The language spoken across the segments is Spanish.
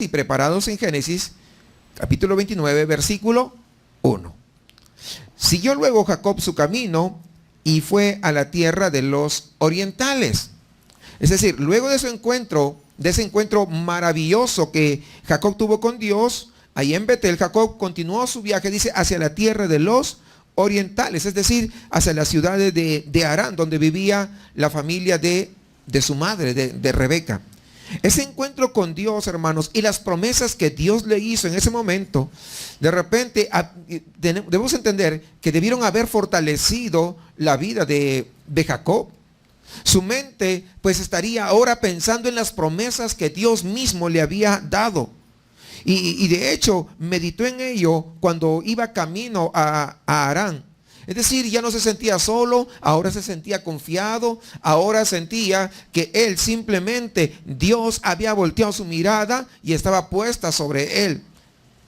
y preparados en Génesis, capítulo 29, versículo 1. Siguió luego Jacob su camino y fue a la tierra de los orientales. Es decir, luego de ese encuentro maravilloso que Jacob tuvo con Dios, ahí en Betel, Jacob continuó su viaje, dice, hacia la tierra de los orientales, es decir, hacia las ciudades de Harán, donde vivía la familia de su madre, de Rebeca. Ese encuentro con Dios, hermanos, y las promesas que Dios le hizo en ese momento, de repente debemos entender que debieron haber fortalecido la vida de Jacob. Su mente pues estaría ahora pensando en las promesas que Dios mismo le había dado. Y de hecho meditó en ello cuando iba camino a Harán. Es decir, ya no se sentía solo, ahora se sentía confiado, ahora sentía que él simplemente, Dios había volteado su mirada y estaba puesta sobre él,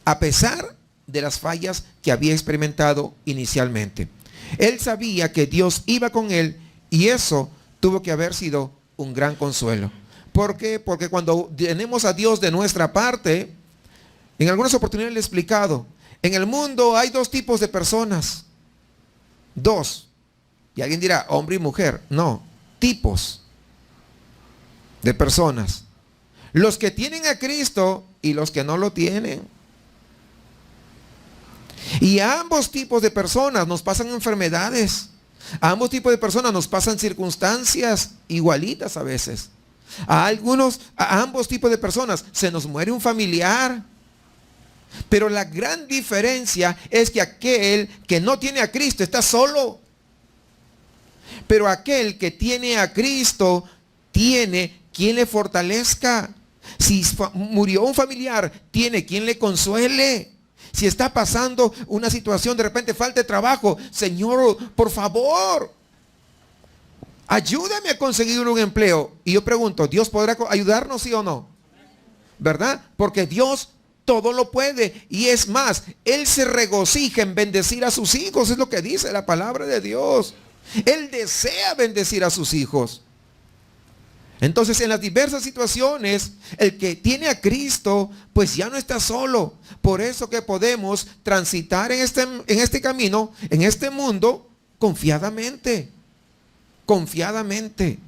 a pesar de las fallas que había experimentado inicialmente. Él sabía que Dios iba con él y eso tuvo que haber sido un gran consuelo. ¿Por qué? Porque cuando tenemos a Dios de nuestra parte, en algunas oportunidades le he explicado, en el mundo hay dos tipos de personas. Dos. Y alguien dirá, hombre y mujer. No, tipos de personas. Los que tienen a Cristo y los que no lo tienen. Y a ambos tipos de personas nos pasan enfermedades. A ambos tipos de personas nos pasan circunstancias igualitas a veces. A ambos tipos de personas se nos muere un familiar. Pero la gran diferencia es que aquel que no tiene a Cristo está solo. Pero aquel que tiene a Cristo tiene quien le fortalezca. Si murió un familiar, tiene quien le consuele. Si está pasando una situación, de repente falta de trabajo, Señor, por favor, ayúdame a conseguir un empleo. Y yo pregunto, ¿Dios podrá ayudarnos, sí o no? ¿Verdad? Porque Dios todo lo puede. Y es más, Él se regocija en bendecir a sus hijos. Es lo que dice la palabra de Dios. Él desea bendecir a sus hijos. Entonces, en las diversas situaciones, el que tiene a Cristo, pues ya no está solo. Por eso que podemos transitar en este camino, en este mundo, confiadamente. Confiadamente.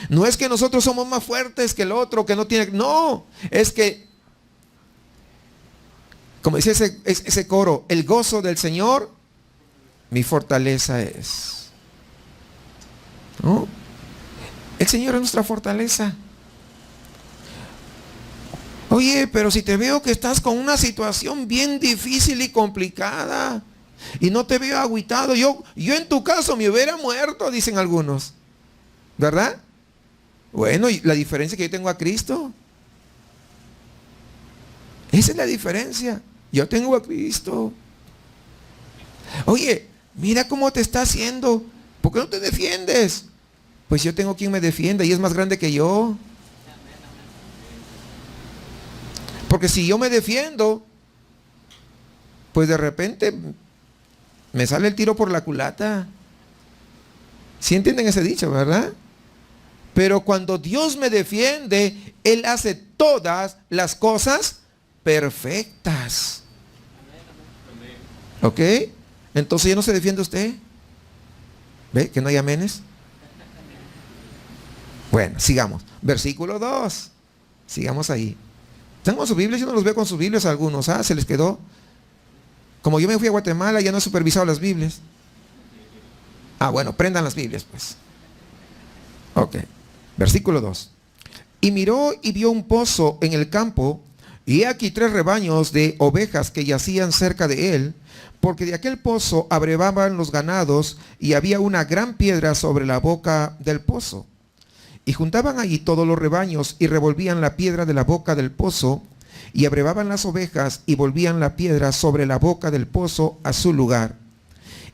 No es que nosotros somos más fuertes que el otro, que no tiene. No, es que, como dice ese coro, el gozo del Señor, mi fortaleza es. ¿No? El Señor es nuestra fortaleza. Oye, pero si te veo que estás con una situación bien difícil y complicada y no te veo agüitado, yo en tu caso me hubiera muerto, dicen algunos. ¿Verdad? Bueno, y la diferencia es que yo tengo a Cristo. Esa es la diferencia. Yo tengo a Cristo. Oye, mira cómo te está haciendo. ¿Por qué no te defiendes? Pues yo tengo quien me defienda y es más grande que yo. Porque si yo me defiendo, pues de repente me sale el tiro por la culata. ¿Sí entienden ese dicho, verdad? Pero cuando Dios me defiende, Él hace todas las cosas perfectas. ¿Ok? Entonces ya no se defiende usted. ¿Ve que no hay amenes? Bueno, sigamos. Versículo 2. Sigamos ahí. ¿Tengo su Biblia? Yo no los veo con sus Biblias algunos. Se les quedó. Como yo me fui a Guatemala, ya no he supervisado las Biblias. Bueno, prendan las Biblias, pues. Ok. Versículo 2. Y miró y vio un pozo en el campo, y he aquí 3 rebaños de ovejas que yacían cerca de él, porque de aquel pozo abrevaban los ganados, y había una gran piedra sobre la boca del pozo. Y juntaban allí todos los rebaños, y revolvían la piedra de la boca del pozo, y abrevaban las ovejas, y volvían la piedra sobre la boca del pozo a su lugar.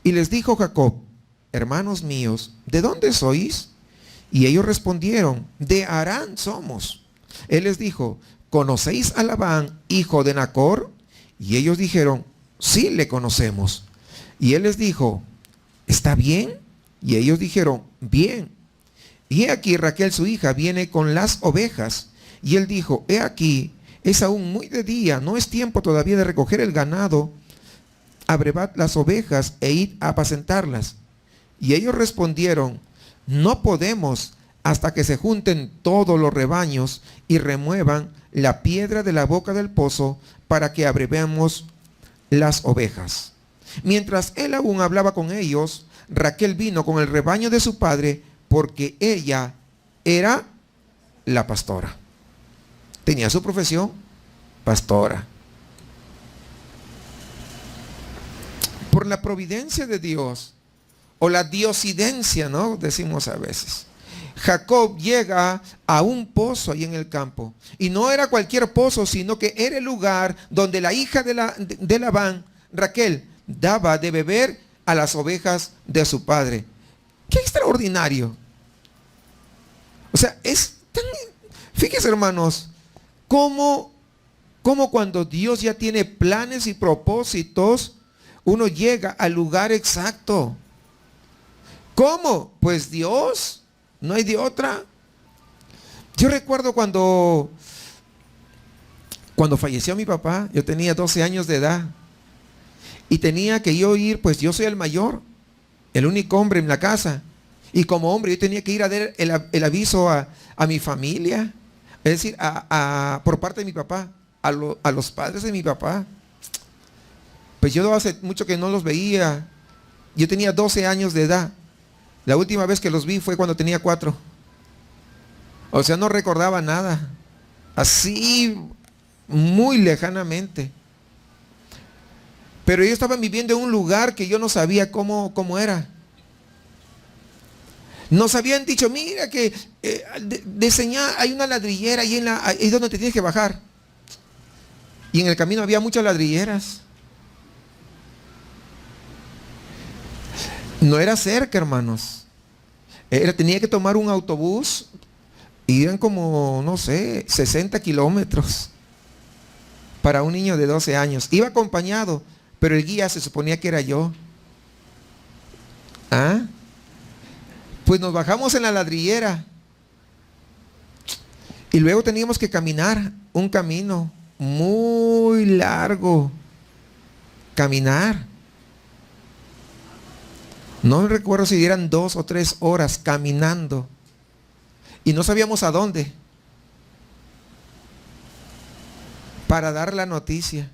Y les dijo Jacob: hermanos míos, ¿de dónde sois? Y ellos respondieron: de Harán somos. Él les dijo: ¿conocéis a Labán, hijo de Nacor? Y ellos dijeron: sí, le conocemos. Y él les dijo: ¿está bien? Y ellos dijeron: bien. Y he aquí Raquel su hija viene con las ovejas. Y él dijo: he aquí, es aún muy de día, no es tiempo todavía de recoger el ganado. Abrevad las ovejas e id a apacentarlas. Y ellos respondieron: no podemos hasta que se junten todos los rebaños y remuevan la piedra de la boca del pozo para que abrevemos las ovejas. Mientras él aún hablaba con ellos, Raquel vino con el rebaño de su padre, porque ella era la pastora. Tenía su profesión, pastora. Por la providencia de Dios, o la diosidencia, ¿no? Decimos a veces. Jacob llega a un pozo ahí en el campo. Y no era cualquier pozo, sino que era el lugar donde la hija de Labán, Raquel, daba de beber a las ovejas de su padre. ¡Qué extraordinario! O sea, es tan... Fíjense, hermanos, cómo cuando Dios ya tiene planes y propósitos, uno llega al lugar exacto. ¿Cómo? Pues Dios, no hay de otra. Yo recuerdo cuando falleció mi papá, yo tenía 12 años de edad. Y tenía que yo ir, pues yo soy el mayor, el único hombre en la casa. Y como hombre yo tenía que ir a dar el aviso a mi familia. Es decir, por parte de mi papá, a los padres de mi papá. Pues yo hace mucho que no los veía. Yo tenía 12 años de edad. La última vez que los vi fue cuando tenía 4. O sea, no recordaba nada. Así, muy lejanamente. Pero ellos estaban viviendo en un lugar que yo no sabía cómo era. Nos habían dicho: mira que de señal hay una ladrillera ahí ahí donde te tienes que bajar. Y en el camino había muchas ladrilleras. No era cerca, hermanos. Tenía que tomar un autobús. Y eran como, no sé, 60 kilómetros. Para un niño de 12 años. Iba acompañado, pero el guía se suponía que era yo. Pues nos bajamos en la ladrillera. Y luego teníamos que caminar un camino muy largo. Caminar. No recuerdo si eran 2 o 3 horas caminando. Y no sabíamos a dónde. Para dar la noticia.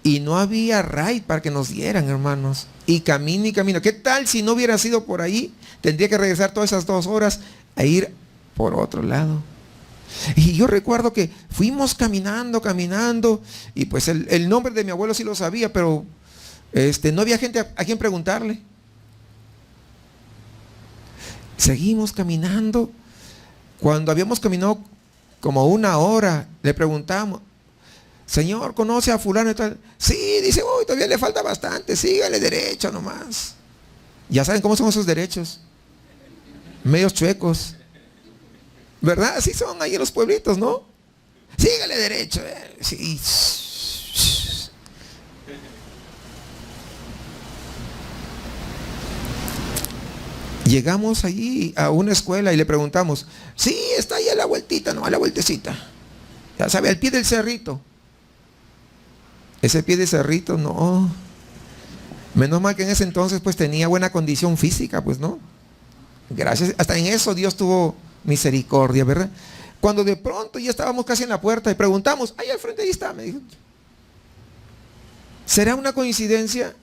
Y no había ride para que nos dieran, hermanos. Y camino y camino. ¿Qué tal si no hubiera sido por ahí? Tendría que regresar todas esas 2 horas a ir por otro lado. Y yo recuerdo que fuimos caminando. Y pues el nombre de mi abuelo sí lo sabía, pero no había gente a quien preguntarle. Seguimos caminando. Cuando habíamos caminado como 1 hora, le preguntamos: Señor, ¿conoce a fulano y tal? Sí, dice: uy, todavía le falta bastante, sígale derecho nomás. Ya saben cómo son esos derechos. Medios chuecos. ¿Verdad? Así son ahí en los pueblitos, ¿no? Sígale derecho. Sí. Llegamos allí a una escuela y le preguntamos: sí, está ahí a la vueltita, no, a la vueltecita. Ya sabe, al pie del cerrito. Ese pie de cerrito, no. Menos mal que en ese entonces pues tenía buena condición física, pues no. Gracias, hasta en eso Dios tuvo misericordia, ¿verdad? Cuando de pronto ya estábamos casi en la puerta y preguntamos: ahí al frente, ahí está, me dijo. ¿Será una coincidencia?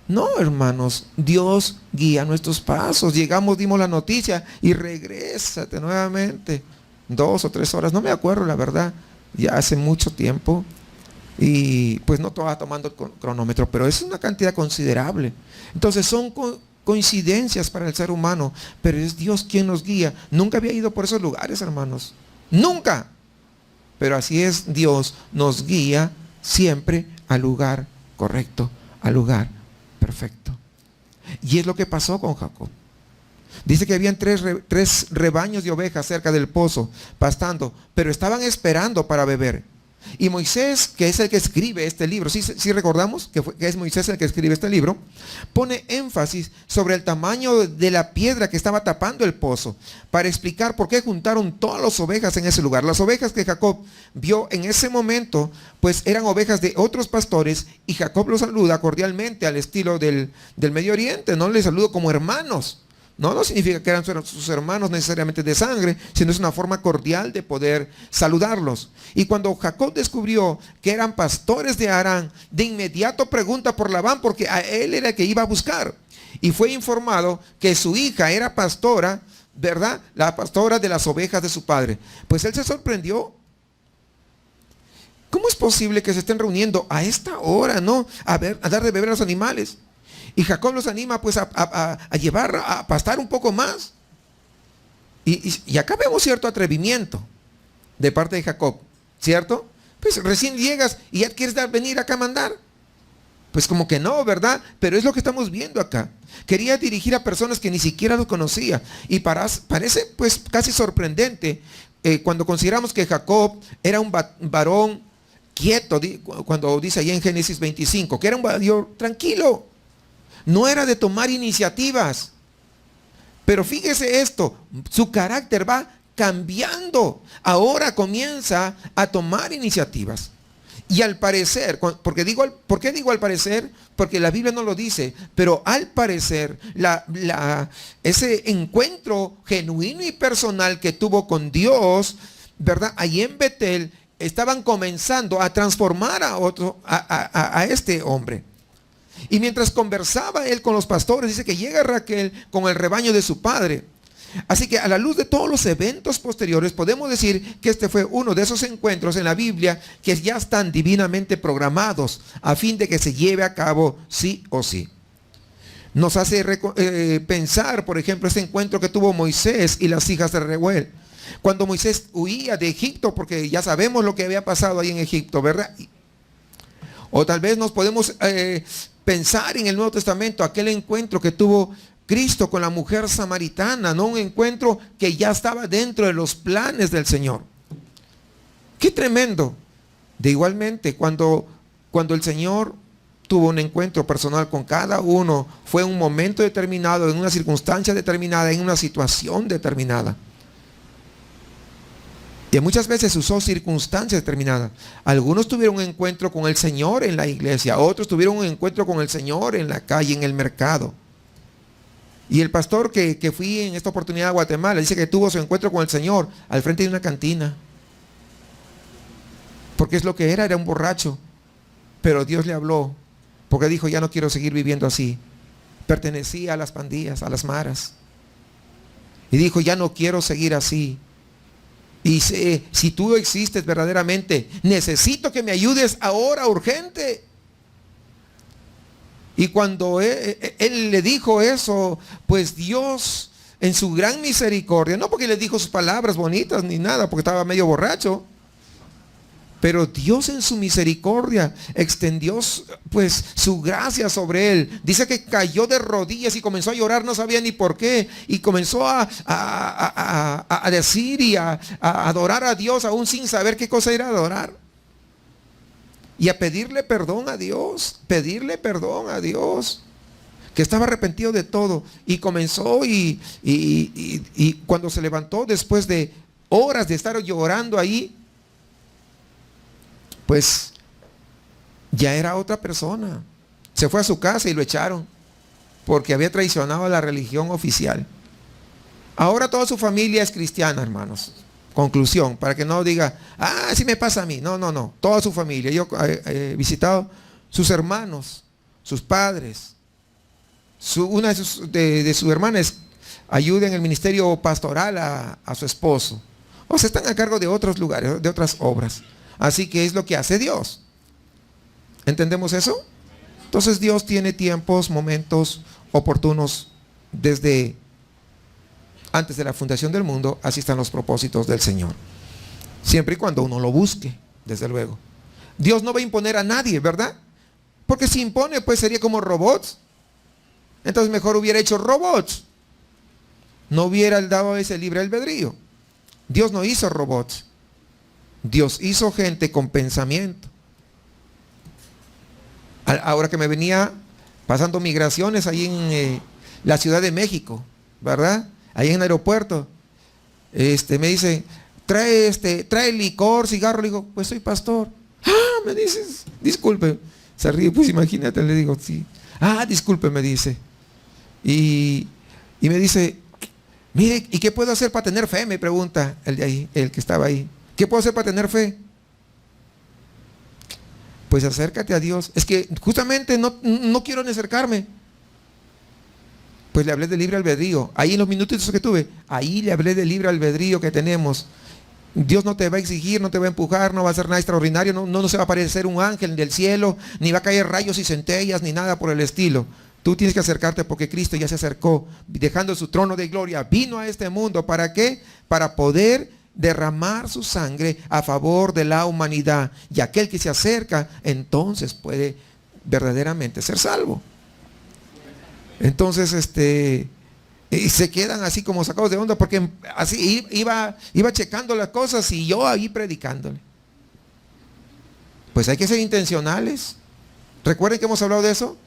No, hermanos, Dios guía nuestros pasos. Llegamos, dimos la noticia y regrésate nuevamente. 2 o 3 horas, no me acuerdo la verdad, ya hace mucho tiempo. Y pues no estaba tomando el cronómetro, pero es una cantidad considerable. Entonces son coincidencias para el ser humano, pero es Dios quien nos guía. Nunca había ido por esos lugares, hermanos, nunca. Pero así es, Dios nos guía siempre al lugar correcto, al lugar perfecto. Y es lo que pasó con Jacob. Dice que habían 3 rebaños de ovejas cerca del pozo, pastando, pero estaban esperando para beber. Y Moisés, que es el que escribe este libro, sí recordamos que es Moisés el que escribe este libro, pone énfasis sobre el tamaño de la piedra que estaba tapando el pozo, para explicar por qué juntaron todas las ovejas en ese lugar. Las ovejas que Jacob vio en ese momento, pues eran ovejas de otros pastores, y Jacob los saluda cordialmente al estilo del Medio Oriente, no les saluda como hermanos. No significa que eran sus hermanos necesariamente de sangre, sino es una forma cordial de poder saludarlos. Y cuando Jacob descubrió que eran pastores de Harán, de inmediato pregunta por Labán, porque a él era el que iba a buscar. Y fue informado que su hija era pastora, ¿verdad? La pastora de las ovejas de su padre. Pues él se sorprendió. ¿Cómo es posible que se estén reuniendo a esta hora, no? A dar de beber a los animales. Y Jacob los anima pues a llevar, a pastar un poco más. Y acá vemos cierto atrevimiento de parte de Jacob, ¿cierto? Pues recién llegas y ya quieres venir acá a mandar. Pues como que no, ¿verdad? Pero es lo que estamos viendo acá. Quería dirigir a personas que ni siquiera lo conocía. Y parece pues casi sorprendente cuando consideramos que Jacob era un varón quieto, cuando dice ahí en Génesis 25, que era un varón tranquilo. No era de tomar iniciativas. Pero fíjese esto, su carácter va cambiando. Ahora comienza a tomar iniciativas. Y al parecer, ¿por qué digo al parecer? Porque la Biblia no lo dice, pero al parecer ese encuentro genuino y personal que tuvo con Dios, ¿verdad? Ahí en Betel estaban comenzando a transformar a este hombre. Y mientras conversaba él con los pastores, dice que llega Raquel con el rebaño de su padre. Así que a la luz de todos los eventos posteriores, podemos decir que este fue uno de esos encuentros en la Biblia que ya están divinamente programados a fin de que se lleve a cabo sí o sí. Nos hace pensar, por ejemplo, este encuentro que tuvo Moisés y las hijas de Reuel. Cuando Moisés huía de Egipto, porque ya sabemos lo que había pasado ahí en Egipto, ¿verdad? O tal vez nos podemos pensar en el Nuevo Testamento, aquel encuentro que tuvo Cristo con la mujer samaritana, ¿no? Un encuentro que ya estaba dentro de los planes del Señor. ¡Qué tremendo! De igualmente, cuando el Señor tuvo un encuentro personal con cada uno, fue un momento determinado, en una circunstancia determinada, en una situación determinada. Y muchas veces usó circunstancias determinadas. Algunos tuvieron un encuentro con el Señor en la iglesia, otros tuvieron un encuentro con el Señor en la calle, en el mercado. Y el pastor que fui en esta oportunidad a Guatemala, dice que tuvo su encuentro con el Señor al frente de una cantina. Porque es lo que era un borracho. Pero Dios le habló, porque dijo, ya no quiero seguir viviendo así. Pertenecía a las pandillas, a las maras. Y dijo, ya no quiero seguir así. Y si tú existes verdaderamente, necesito que me ayudes ahora, urgente. Y cuando él le dijo eso, pues Dios en su gran misericordia, no porque le dijo sus palabras bonitas ni nada, porque estaba medio borracho, pero Dios en su misericordia extendió pues su gracia sobre él. Dice que cayó de rodillas y comenzó a llorar, no sabía ni por qué. Y comenzó a decir y a adorar a Dios aún sin saber qué cosa era adorar. Y a pedirle perdón a Dios, que estaba arrepentido de todo. Y comenzó y cuando se levantó después de horas de estar llorando ahí, pues ya era otra persona. Se fue a su casa y lo echaron porque había traicionado a la religión oficial. Ahora toda su familia es cristiana, hermanos. Conclusión, para que no diga, sí me pasa a mí. No. Toda su familia. Yo he visitado sus hermanos, sus padres. Una de sus hermanas ayuda en el ministerio pastoral a su esposo. O sea, están a cargo de otros lugares, de otras obras. Así que es lo que hace Dios. ¿Entendemos eso? Entonces Dios tiene tiempos, momentos oportunos desde antes de la fundación del mundo. Así están los propósitos del Señor. Siempre y cuando uno lo busque, desde luego. Dios no va a imponer a nadie, ¿verdad? Porque si impone, pues sería como robots. Entonces mejor hubiera hecho robots. No hubiera dado ese libre albedrío. Dios no hizo robots. Dios hizo gente con pensamiento. Ahora que me venía pasando migraciones ahí en la Ciudad de México, ¿verdad? Ahí en el aeropuerto, me dice, trae licor, cigarro. Le digo, pues soy pastor. Ah, me dices, disculpe. Se ríe, pues imagínate, le digo, sí. Ah, disculpe, me dice. Y me dice, mire, ¿y qué puedo hacer para tener fe? Me pregunta el de ahí, el que estaba ahí. ¿Qué puedo hacer para tener fe? Pues acércate a Dios. Es que justamente no quiero ni acercarme. Pues le hablé de libre albedrío. Ahí en los minutitos que tuve, ahí le hablé de libre albedrío que tenemos. Dios no te va a exigir, no te va a empujar, no va a hacer nada extraordinario, no se va a aparecer un ángel del cielo, ni va a caer rayos y centellas, ni nada por el estilo. Tú tienes que acercarte porque Cristo ya se acercó, dejando su trono de gloria. Vino a este mundo, ¿para qué? Para poder derramar su sangre a favor de la humanidad. Y aquel que se acerca, entonces puede verdaderamente ser salvo. Entonces, y se quedan así como sacados de onda, porque así iba checando las cosas y yo ahí predicándole. Pues hay que ser intencionales. ¿Recuerden que hemos hablado de eso?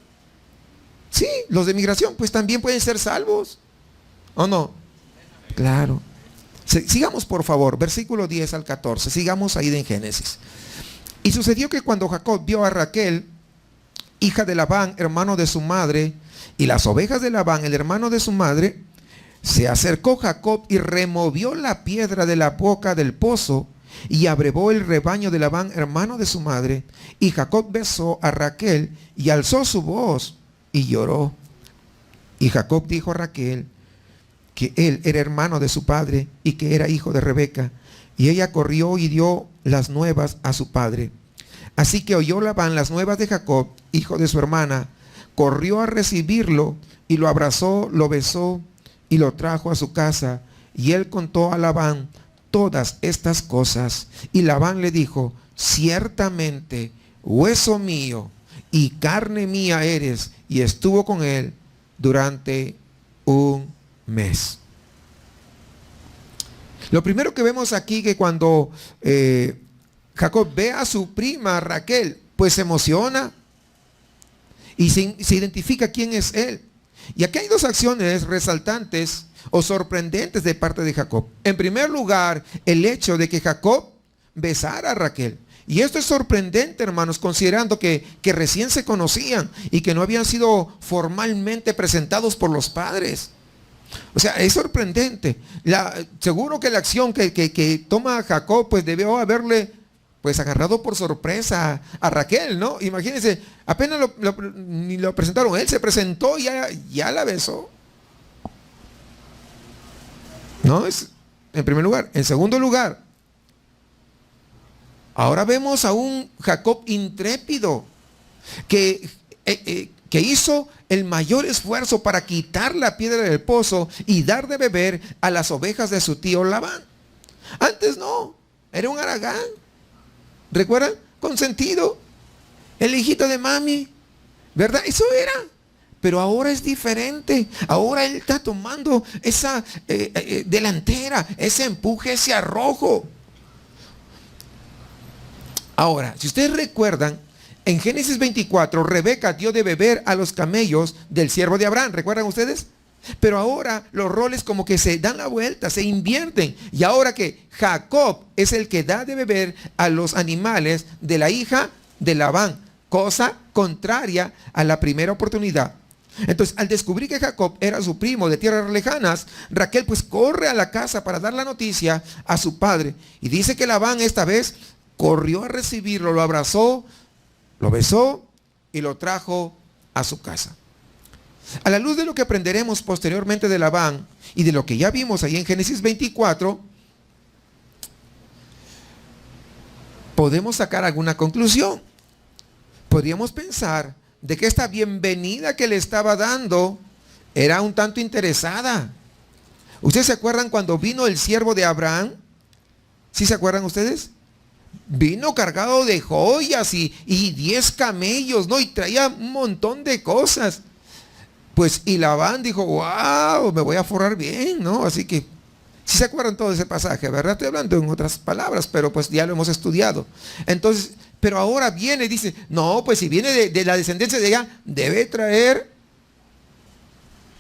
Sí, los de migración pues también pueden ser salvos, ¿o no? Claro. Sigamos por favor, versículo 10 al 14, sigamos ahí en Génesis. Y sucedió que cuando Jacob vio a Raquel, hija de Labán, hermano de su madre, y las ovejas de Labán, el hermano de su madre, se acercó Jacob y removió la piedra de la boca del pozo y abrevó el rebaño de Labán, hermano de su madre. Y Jacob besó a Raquel y alzó su voz y lloró. Y Jacob dijo a Raquel que él era hermano de su padre y que era hijo de Rebeca. Y ella corrió y dio las nuevas a su padre. Así que oyó Labán las nuevas de Jacob, hijo de su hermana, corrió a recibirlo y lo abrazó, lo besó y lo trajo a su casa. Y él contó a Labán todas estas cosas. Y Labán le dijo, ciertamente, hueso mío y carne mía eres. Y estuvo con él durante un mes. Lo primero que vemos aquí que cuando Jacob ve a su prima Raquel, pues se emociona y se identifica quién es él. Y aquí hay dos acciones resaltantes o sorprendentes de parte de Jacob. En primer lugar, el hecho de que Jacob besara a Raquel. Y esto es sorprendente, hermanos, considerando que recién se conocían y que no habían sido formalmente presentados por los padres. O sea, es sorprendente. Seguro que la acción que toma Jacob, pues debió haberle pues agarrado por sorpresa a Raquel, ¿no? Imagínense, apenas ni lo presentaron, él se presentó y ya la besó. No, es en primer lugar. En segundo lugar, ahora vemos a un Jacob intrépido que hizo el mayor esfuerzo para quitar la piedra del pozo y dar de beber a las ovejas de su tío Labán. Antes no, era un haragán. ¿Recuerdan? Consentido. El hijito de mami. ¿Verdad? Eso era. Pero ahora es diferente. Ahora él está tomando esa delantera, ese empuje, ese arrojo. Ahora, si ustedes recuerdan, en Génesis 24, Rebeca dio de beber a los camellos del siervo de Abraham. ¿Recuerdan ustedes? Pero ahora los roles como que se dan la vuelta, se invierten. Y ahora que Jacob es el que da de beber a los animales de la hija de Labán. Cosa contraria a la primera oportunidad. Entonces, al descubrir que Jacob era su primo de tierras lejanas, Raquel pues corre a la casa para dar la noticia a su padre. Y dice que Labán esta vez corrió a recibirlo, lo abrazó, lo besó y lo trajo a su casa. A la luz de lo que aprenderemos posteriormente de Labán y de lo que ya vimos ahí en Génesis 24, podemos sacar alguna conclusión. Podríamos pensar de que esta bienvenida que le estaba dando era un tanto interesada. ¿Ustedes se acuerdan cuando vino el siervo de Abraham? ¿Sí se acuerdan ustedes? Vino cargado de joyas y 10 camellos, ¿no? Y traía un montón de cosas. Pues y Labán dijo, wow, me voy a forrar bien, ¿no? Así que Si se acuerdan todo de ese pasaje, ¿verdad? Estoy hablando en otras palabras, pero pues ya lo hemos estudiado. Entonces, pero ahora viene y dice, no, pues si viene de la descendencia de ella, debe traer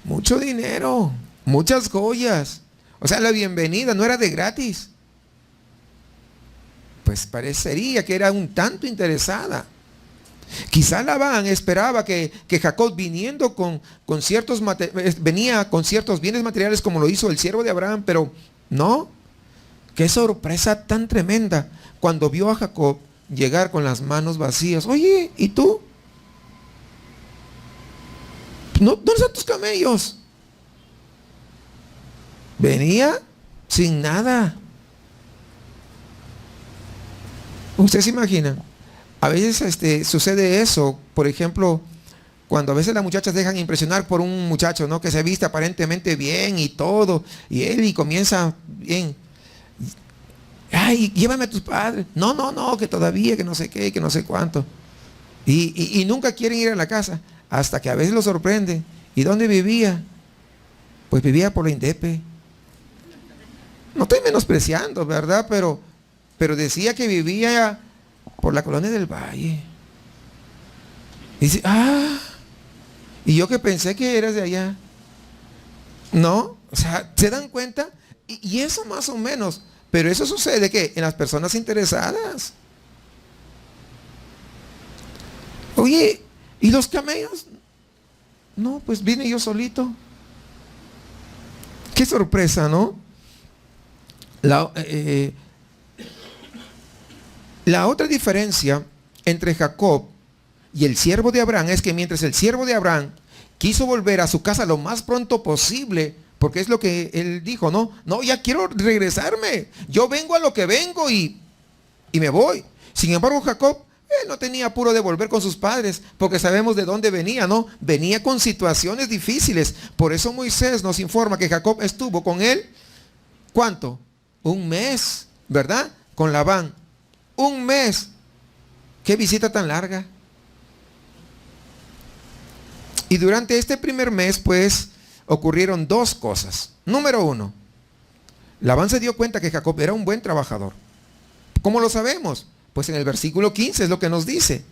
mucho dinero, muchas joyas. O sea, la bienvenida no era de gratis. Pues parecería que era un tanto interesada. Quizá Labán esperaba que Jacob viniendo venía con ciertos bienes materiales como lo hizo el siervo de Abraham, pero no. Qué sorpresa tan tremenda cuando vio a Jacob llegar con las manos vacías. Oye, ¿y tú? No, ¿dónde están tus camellos? Venía sin nada. ¿Usted se imagina? A veces sucede eso, por ejemplo, cuando a veces las muchachas dejan impresionar por un muchacho, ¿no? Que se viste aparentemente bien y todo, y comienza bien. Ay, llévame a tus padres. No, que todavía, que no sé qué, que no sé cuánto. Y nunca quieren ir a la casa, hasta que a veces lo sorprende. ¿Y dónde vivía? Pues vivía por la Indepe. No estoy menospreciando, ¿verdad? Pero decía que vivía por la colonia del Valle. Y dice, y yo que pensé que eras de allá. No, o sea, ¿se dan cuenta? Y eso más o menos. Pero eso sucede que en las personas interesadas. Oye, ¿y los camellos? No, pues vine yo solito. Qué sorpresa, ¿no? La otra diferencia entre Jacob y el siervo de Abraham es que mientras el siervo de Abraham quiso volver a su casa lo más pronto posible, porque es lo que él dijo, no, ya quiero regresarme, yo vengo a lo que vengo y me voy. Sin embargo, Jacob, él no tenía apuro de volver con sus padres, porque sabemos de dónde venía, ¿no? Venía con situaciones difíciles. Por eso Moisés nos informa que Jacob estuvo con él, ¿cuánto? Un mes, ¿verdad? Con Labán. Un mes. Qué visita tan larga. Y durante este primer mes, pues, ocurrieron dos cosas. Número uno, Labán se dio cuenta que Jacob era un buen trabajador. ¿Cómo lo sabemos? Pues en el versículo 15 es lo que nos dice.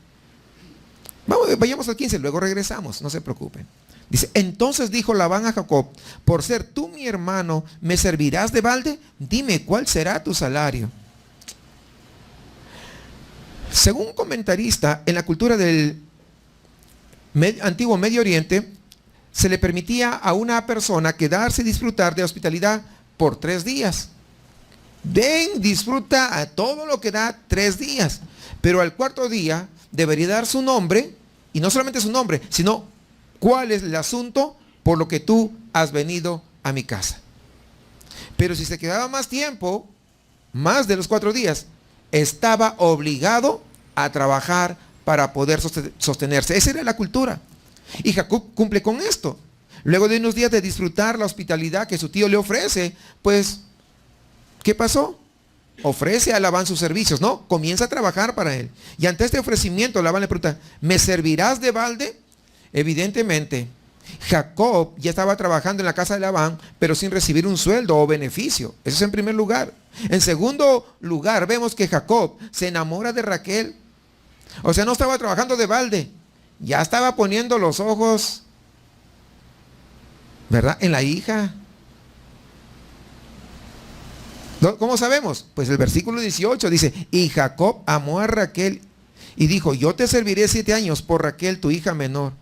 Vayamos al 15, luego regresamos, no se preocupen. Dice, entonces dijo Labán a Jacob, por ser tú mi hermano, ¿me servirás de balde? Dime, ¿cuál será tu salario? Según un comentarista, en la cultura del antiguo Medio Oriente, se le permitía a una persona quedarse y disfrutar de hospitalidad por 3 días. Ven, disfruta a todo lo que da 3 días. Pero al 4.º día debería dar su nombre, y no solamente su nombre, sino cuál es el asunto por lo que tú has venido a mi casa. Pero si se quedaba más tiempo, más de los 4 días, estaba obligado a trabajar para poder sostenerse. Esa era la cultura. Y Jacob cumple con esto. Luego de unos días de disfrutar la hospitalidad que su tío le ofrece, pues, ¿qué pasó? Ofrece a Labán sus servicios, ¿no? Comienza a trabajar para él. Y ante este ofrecimiento, Labán le pregunta, ¿me servirás de balde? Evidentemente, Jacob ya estaba trabajando en la casa de Labán, pero sin recibir un sueldo o beneficio. Eso es en primer lugar. En segundo lugar, vemos que Jacob se enamora de Raquel. O sea, no estaba trabajando de balde. Ya estaba poniendo los ojos, ¿verdad?, en la hija. ¿Cómo sabemos? Pues el versículo 18 dice, y Jacob amó a Raquel y dijo, yo te serviré 7 años por Raquel, tu hija menor.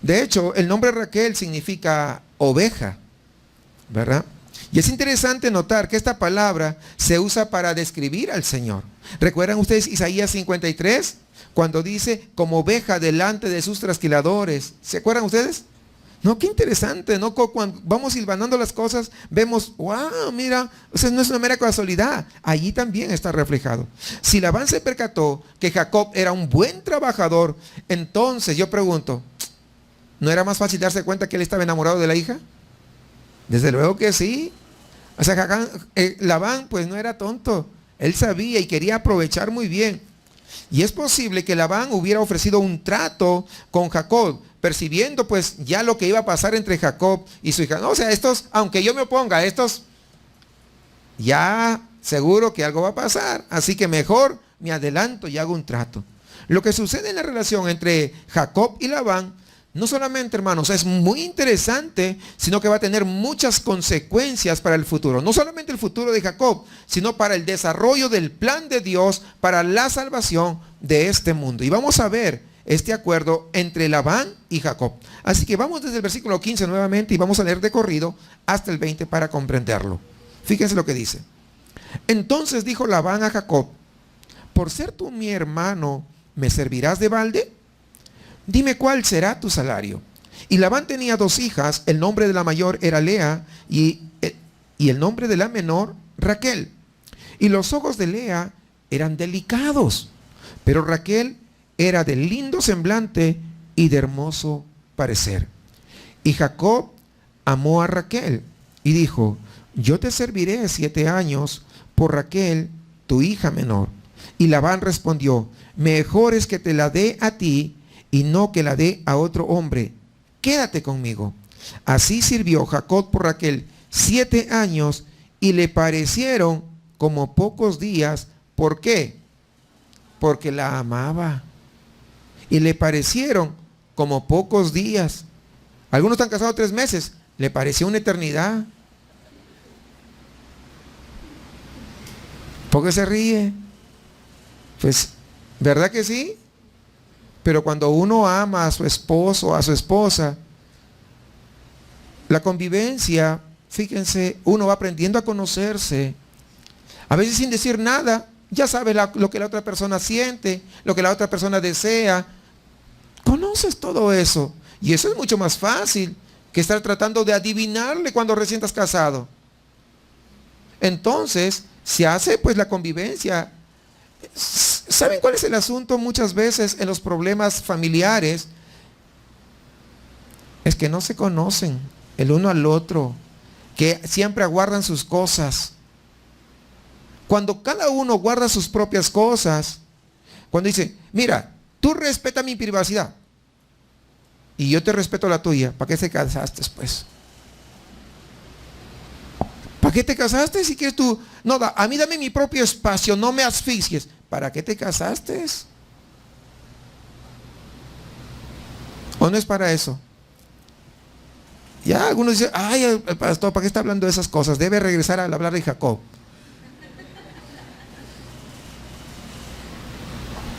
De hecho, el nombre Raquel significa oveja, ¿verdad? Y es interesante notar que esta palabra se usa para describir al Señor. ¿Recuerdan ustedes Isaías 53? Cuando dice, como oveja delante de sus trasquiladores. ¿Se acuerdan ustedes? No, qué interesante, ¿no? Cuando vamos hilvanando las cosas, vemos, wow, mira, o sea, no es una mera casualidad. Allí también está reflejado. Si Labán se percató que Jacob era un buen trabajador, entonces yo pregunto, ¿no era más fácil darse cuenta que él estaba enamorado de la hija? Desde luego que sí. O sea, Labán pues no era tonto. Él sabía y quería aprovechar muy bien. Y es posible que Labán hubiera ofrecido un trato con Jacob, percibiendo pues ya lo que iba a pasar entre Jacob y su hija. No, o sea, estos, aunque yo me oponga, estos ya seguro que algo va a pasar. Así que mejor me adelanto y hago un trato. Lo que sucede en la relación entre Jacob y Labán, no solamente, hermanos, es muy interesante, sino que va a tener muchas consecuencias para el futuro. No solamente el futuro de Jacob, sino para el desarrollo del plan de Dios para la salvación de este mundo. Y vamos a ver este acuerdo entre Labán y Jacob. Así que vamos desde el versículo 15 nuevamente y vamos a leer de corrido hasta el 20 para comprenderlo. Fíjense lo que dice. Entonces dijo Labán a Jacob: por ser tú mi hermano, ¿me servirás de balde? Dime cuál será tu salario. Y Labán tenía 2 hijas, el nombre de la mayor era Lea y el nombre de la menor Raquel. Y los ojos de Lea eran delicados, pero Raquel era de lindo semblante y de hermoso parecer. Y Jacob amó a Raquel y dijo: yo te serviré 7 años por Raquel, tu hija menor. Y Labán respondió: mejor es que te la dé a ti y no que la dé a otro hombre. Quédate conmigo. Así sirvió Jacob por Raquel 7 años y le parecieron como pocos días. ¿Por qué? Porque la amaba. Y le parecieron como pocos días. Algunos están casados 3 meses. Le pareció una eternidad. ¿Por qué se ríe? Pues, ¿verdad que sí? Pero cuando uno ama a su esposo, a su esposa, la convivencia, fíjense, uno va aprendiendo a conocerse. A veces sin decir nada, ya sabes lo que la otra persona siente, lo que la otra persona desea. Conoces todo eso. Y eso es mucho más fácil que estar tratando de adivinarle cuando recién estás casado. Entonces, se hace pues la convivencia. ¿Saben cuál es el asunto muchas veces en los problemas familiares? Es que no se conocen el uno al otro, que siempre aguardan sus cosas. Cuando cada uno guarda sus propias cosas, cuando dice: mira, tú respeta mi privacidad y yo te respeto la tuya, ¿para qué te casaste pues? ¿Para qué te casaste si quieres tú? No, a mí dame mi propio espacio, no me asfixies. ¿Para qué te casaste? ¿O no es para eso? Ya algunos dicen: ay, el pastor, ¿para qué está hablando de esas cosas? Debe regresar a hablar de Jacob.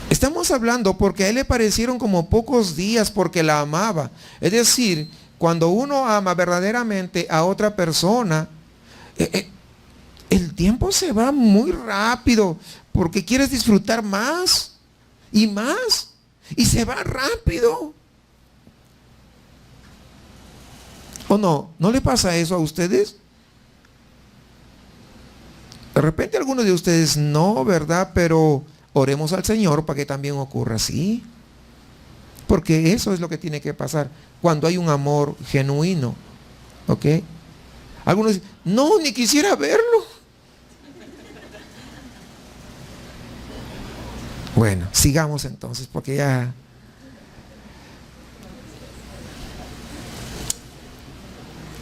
Estamos hablando porque a él le parecieron como pocos días porque la amaba. Es decir, cuando uno ama verdaderamente a otra persona, el tiempo se va muy rápido porque quieres disfrutar más y más y se va rápido. ¿O no? ¿No le pasa eso a ustedes? De repente algunos de ustedes no, ¿verdad? Pero oremos al Señor para que también ocurra así. Porque eso es lo que tiene que pasar cuando hay un amor genuino. ¿Ok? Algunos dicen: no, ni quisiera verlo. Bueno, sigamos entonces, porque ya...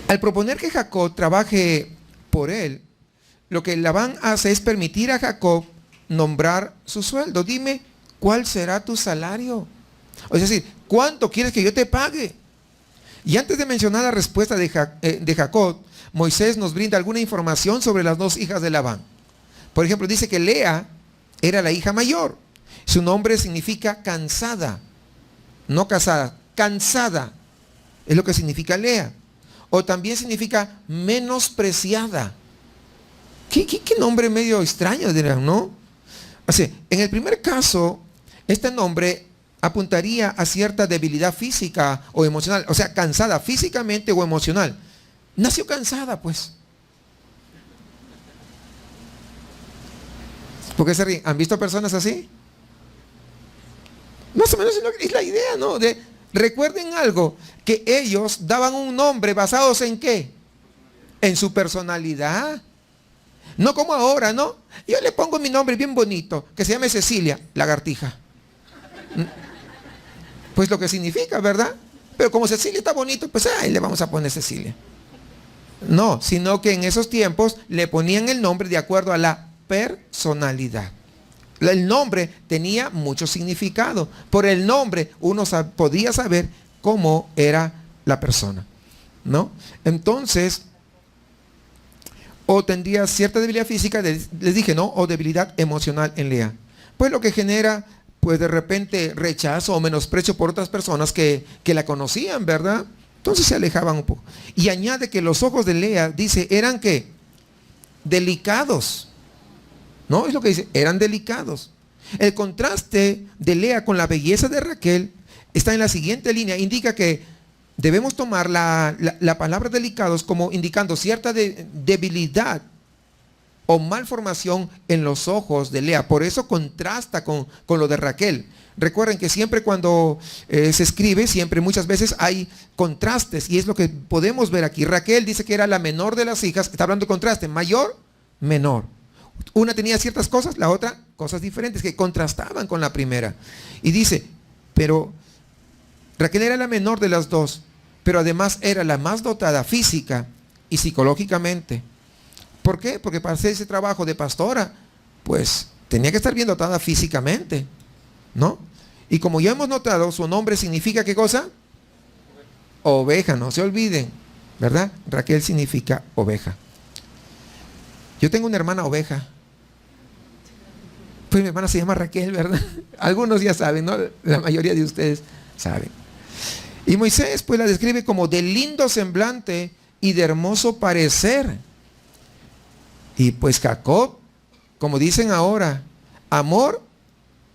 Al proponer que Jacob trabaje por él, lo que Labán hace es permitir a Jacob nombrar su sueldo. Dime, ¿cuál será tu salario? Es decir, ¿cuánto quieres que yo te pague? Y antes de mencionar la respuesta de Jacob, Moisés nos brinda alguna información sobre las 2 hijas de Labán. Por ejemplo, dice que Lea era la hija mayor. Su nombre significa cansada, no casada, cansada. Es lo que significa Lea. O también significa menospreciada. ¿Qué nombre medio extraño dirán, no? Así, en el primer caso, este nombre apuntaría a cierta debilidad física o emocional. O sea, cansada físicamente o emocional. Nació cansada, pues. ¿Por qué se ríen? ¿Han visto personas así? Más o menos es la idea, ¿no? Recuerden algo, que ellos daban un nombre basados en ¿qué? En su personalidad. No como ahora, ¿no? Yo le pongo mi nombre bien bonito, que se llame Cecilia, lagartija. Pues lo que significa, ¿verdad? Pero como Cecilia está bonito, pues ahí le vamos a poner Cecilia. No, sino que en esos tiempos le ponían el nombre de acuerdo a la personalidad. El nombre tenía mucho significado. Por el nombre uno podía saber cómo era la persona, ¿no? Entonces, o tendría cierta debilidad física, les dije, ¿no? O debilidad emocional en Lea. Pues lo que genera, pues de repente, rechazo o menosprecio por otras personas que la conocían, ¿verdad? Entonces se alejaban un poco. Y añade que los ojos de Lea, dice, eran ¿qué? Delicados. ¿No? Es lo que dice, eran delicados. El contraste de Lea con la belleza de Raquel está en la siguiente línea. Indica que debemos tomar la palabra delicados como indicando cierta debilidad o malformación en los ojos de Lea. Por eso contrasta con lo de Raquel. Recuerden que siempre cuando se escribe, siempre muchas veces hay contrastes, y es lo que podemos ver aquí. Raquel dice que era la menor de las hijas, está hablando de contraste, mayor, menor. Una tenía ciertas cosas, la otra cosas diferentes que contrastaban con la primera. Y dice, pero Raquel era la menor de las dos, pero además era la más dotada física y psicológicamente. ¿Por qué? Porque para hacer ese trabajo de pastora, pues tenía que estar bien dotada físicamente, ¿no? Y como ya hemos notado, su nombre significa ¿qué cosa? Oveja, no se olviden, ¿verdad? Raquel significa oveja. Yo tengo una hermana oveja. Pues mi hermana se llama Raquel, ¿verdad? Algunos ya saben, ¿no? La mayoría de ustedes saben. Y Moisés pues la describe como de lindo semblante y de hermoso parecer. Y pues Jacob, como dicen ahora, amor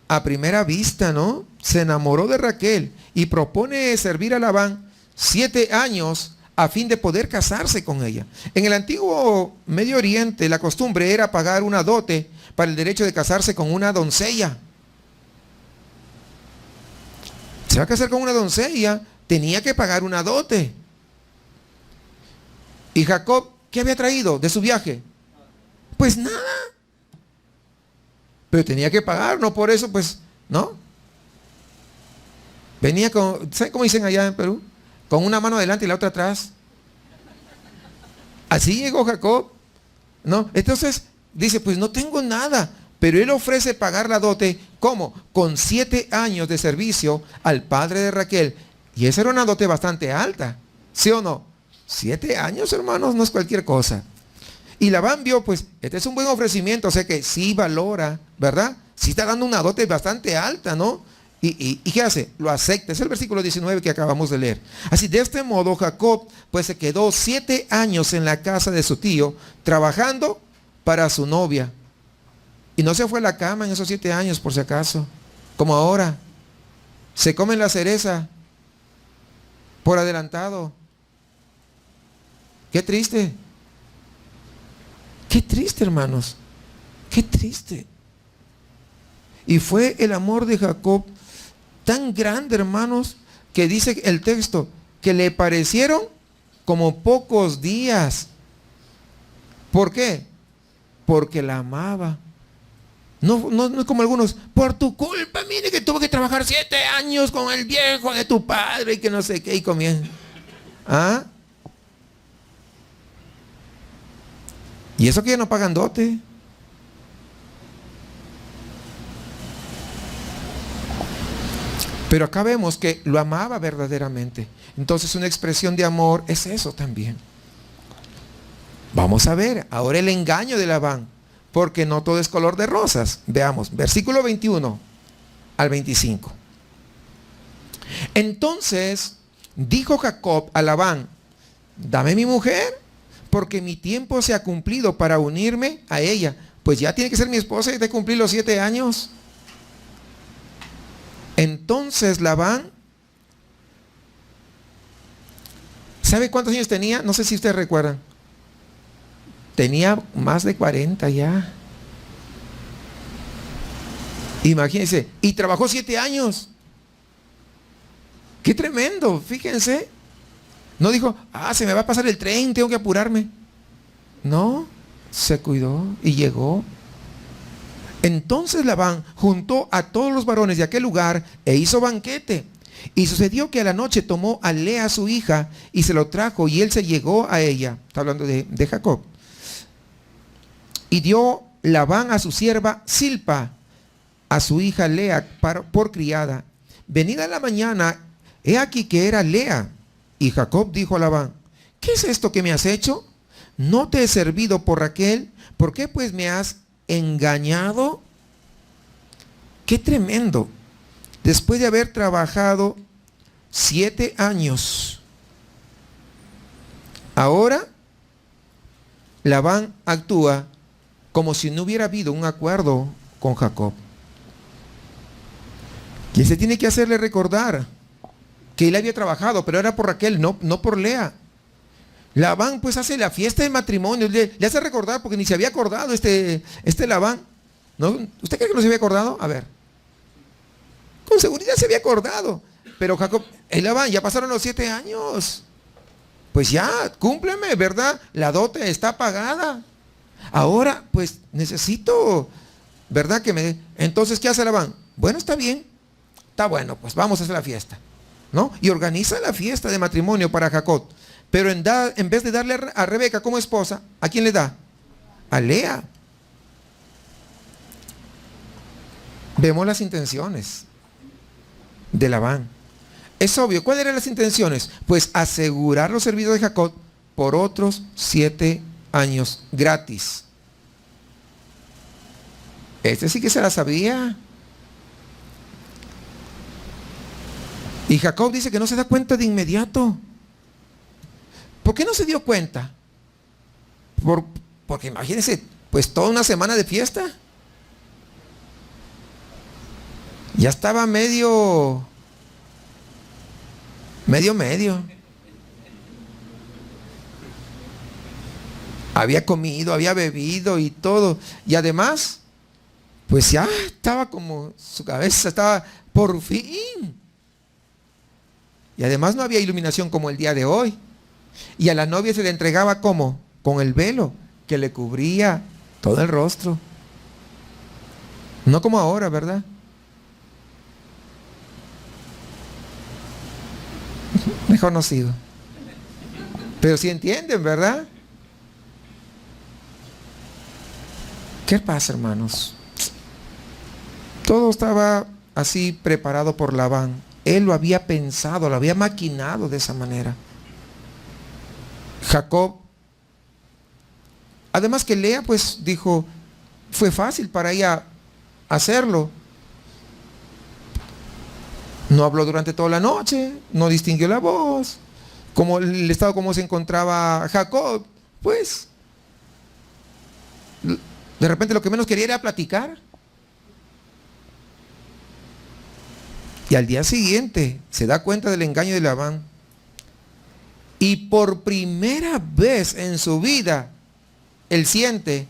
a primera vista, ¿no? Se enamoró de Raquel y propone servir a Labán 7 años a fin de poder casarse con ella. En el antiguo Medio Oriente la costumbre era pagar una dote para el derecho de casarse con una doncella. Se va a casar con una doncella, tenía que pagar una dote. Y Jacob, ¿qué había traído de su viaje? Pues nada. Pero tenía que pagar, no por eso, pues, ¿no? Venía con, ¿saben cómo dicen allá en Perú? Con una mano adelante y la otra atrás. Así llegó Jacob, ¿no? Entonces dice, pues no tengo nada, pero él ofrece pagar la dote, ¿cómo? Con 7 años de servicio al padre de Raquel. Y esa era una dote bastante alta, ¿sí o no? 7 años, hermanos, no es cualquier cosa. Y Labán vio, pues, este es un buen ofrecimiento, o sea que sí valora, ¿verdad? Sí está dando una dote bastante alta, ¿no? ¿Y qué hace? Lo acepta. Es el versículo 19 que acabamos de leer. Así, de este modo, Jacob, pues se quedó 7 años en la casa de su tío, trabajando para su novia. Y no se fue a la cama en esos 7 años, por si acaso. Como ahora. Se comen la cereza por adelantado. Qué triste. Qué triste, hermanos. Qué triste. Y fue el amor de Jacob tan grande, hermanos, que dice el texto, que le parecieron como pocos días. ¿Por qué? Porque la amaba. No como algunos, por tu culpa, mire que tuve que trabajar 7 años con el viejo de tu padre y que no sé qué, y comienza. ¿Ah? Y eso que ya no pagan dote. Pero acá vemos que lo amaba verdaderamente. Entonces una expresión de amor es eso también. Vamos a ver ahora el engaño de Labán, porque no todo es color de rosas. Veamos, versículo 21 al 25. Entonces dijo Jacob a Labán, dame mi mujer, porque mi tiempo se ha cumplido para unirme a ella. Pues ya tiene que ser mi esposa y de cumplir los 7 años. Entonces Labán, ¿sabe cuántos años tenía? No sé si ustedes recuerdan. Tenía más de 40 ya. Imagínense. Y trabajó 7 años. Qué tremendo, fíjense. No dijo, se me va a pasar el tren, tengo que apurarme. No, se cuidó y llegó. Entonces Labán juntó a todos los varones de aquel lugar e hizo banquete. Y sucedió que a la noche tomó a Lea su hija y se lo trajo, y él se llegó a ella. Está hablando de Jacob. Y dio Labán a su sierva Silpa, a su hija Lea, por criada. Venida la mañana, he aquí que era Lea. Y Jacob dijo a Labán: ¿qué es esto que me has hecho? ¿No te he servido por Raquel? ¿Por qué pues me has engañado? ¡Qué tremendo! Después de haber trabajado 7 años, ahora Labán actúa como si no hubiera habido un acuerdo con Jacob. Y se tiene que hacerle recordar que él había trabajado, pero era por Raquel, no por Lea. Labán pues hace la fiesta de matrimonio, le hace recordar porque ni se había acordado este Labán. ¿No? ¿Usted cree que no se había acordado? A ver. Con seguridad se había acordado. Pero Jacob, Labán, ya pasaron los 7 años. Pues ya, cúmpleme, ¿verdad? La dote está pagada. Ahora, pues necesito, ¿verdad? Entonces, ¿qué hace Labán? Bueno, está bien. Está bueno, pues vamos a hacer la fiesta, ¿no? Y organiza la fiesta de matrimonio para Jacob. Pero en vez de darle a Rebeca como esposa, ¿a quién le da? A Lea. Vemos las intenciones de Labán. Es obvio, ¿cuáles eran las intenciones? Pues asegurar los servicios de Jacob por otros 7 años gratis. Este sí que se la sabía. Y Jacob dice que no se da cuenta de inmediato. ¿Por qué no se dio cuenta? Porque imagínense, pues toda una semana de fiesta. Ya estaba medio. Había comido, había bebido y todo. Y además, pues ya estaba como, su cabeza estaba por fin. Y además no había iluminación como el día de hoy. Y a la novia se le entregaba ¿cómo? Con el velo que le cubría todo el rostro. No como ahora, ¿verdad? Mejor no sigo. Pero sí entienden, ¿verdad? ¿Qué pasa, hermanos? Todo estaba así preparado por Labán. Él lo había pensado, lo había maquinado de esa manera. Jacob, además que Lea, pues dijo, fue fácil para ella hacerlo. No habló durante toda la noche, no distinguió la voz. Como el estado como se encontraba Jacob, pues de repente lo que menos quería era platicar. Y al día siguiente se da cuenta del engaño de Labán. Y por primera vez en su vida, él siente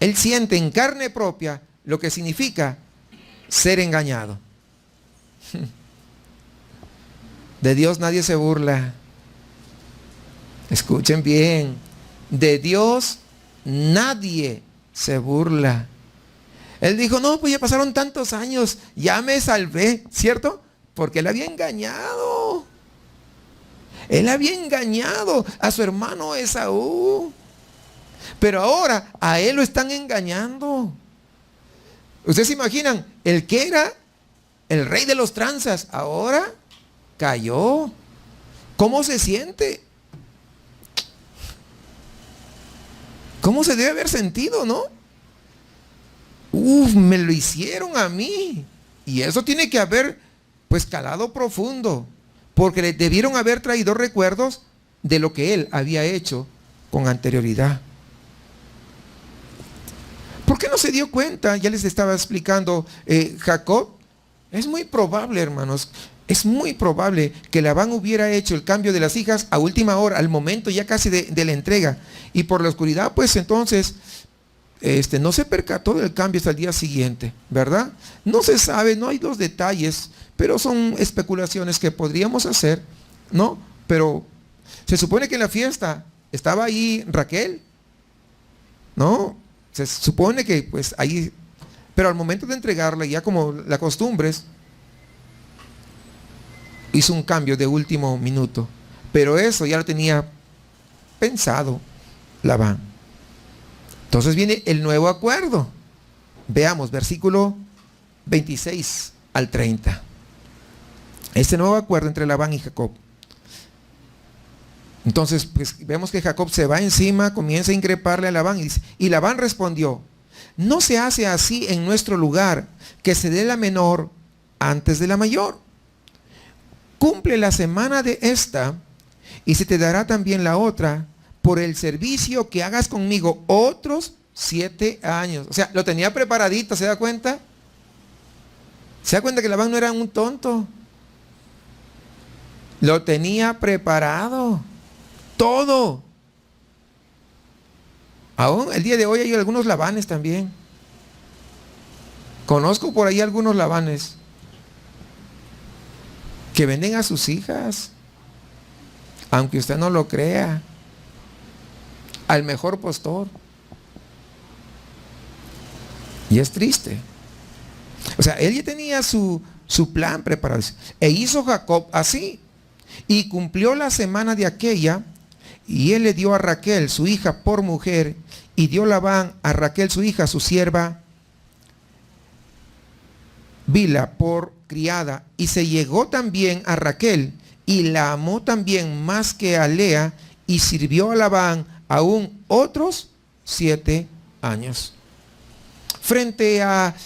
en carne propia lo que significa ser engañado. De Dios nadie se burla. Escuchen bien. De Dios nadie se burla. Él dijo, no, pues ya pasaron tantos años, ya me salvé, ¿cierto? Porque él había engañado. Él había engañado a su hermano Esaú. Pero ahora a él lo están engañando. ¿Ustedes se imaginan? El que era el rey de los tranzas, ahora cayó. ¿Cómo se siente? ¿Cómo se debe haber sentido, no? Me lo hicieron a mí. Y eso tiene que haber, pues, calado profundo. Porque le debieron haber traído recuerdos de lo que él había hecho con anterioridad. ¿Por qué no se dio cuenta? Ya les estaba explicando Jacob. Es muy probable, hermanos, es muy probable que Labán hubiera hecho el cambio de las hijas a última hora, al momento ya casi de la entrega. Y por la oscuridad, pues entonces, no se percató del cambio hasta el día siguiente, ¿verdad? No se sabe, no hay los detalles, pero son especulaciones que podríamos hacer, ¿no? Pero se supone que en la fiesta estaba ahí Raquel, ¿no? Se supone que pues ahí, pero al momento de entregarla, ya como la costumbre es, hizo un cambio de último minuto. Pero eso ya lo tenía pensado Labán. Entonces viene el nuevo acuerdo. Veamos, versículo 26 al 30. Este nuevo acuerdo entre Labán y Jacob. Entonces, pues vemos que Jacob se va encima, comienza a increparle a Labán y Labán respondió: no se hace así en nuestro lugar, que se dé la menor antes de la mayor. Cumple la semana de esta y se te dará también la otra por el servicio que hagas conmigo otros 7 años. O sea, lo tenía preparadito, ¿se da cuenta? ¿Se da cuenta que Labán no era un tonto? Lo tenía preparado. Todo. Aún el día de hoy hay algunos Labanes también. Conozco por ahí algunos Labanes que venden a sus hijas, aunque usted no lo crea, al mejor postor. Y es triste. O sea, él ya tenía su plan preparado. E hizo Jacob así. Y cumplió la semana de aquella, y él le dio a Raquel, su hija, por mujer, y dio Labán a Raquel, su hija, su sierva, Bila, por criada, y se llegó también a Raquel, y la amó también más que a Lea, y sirvió a Labán aún otros 7 años. Frente al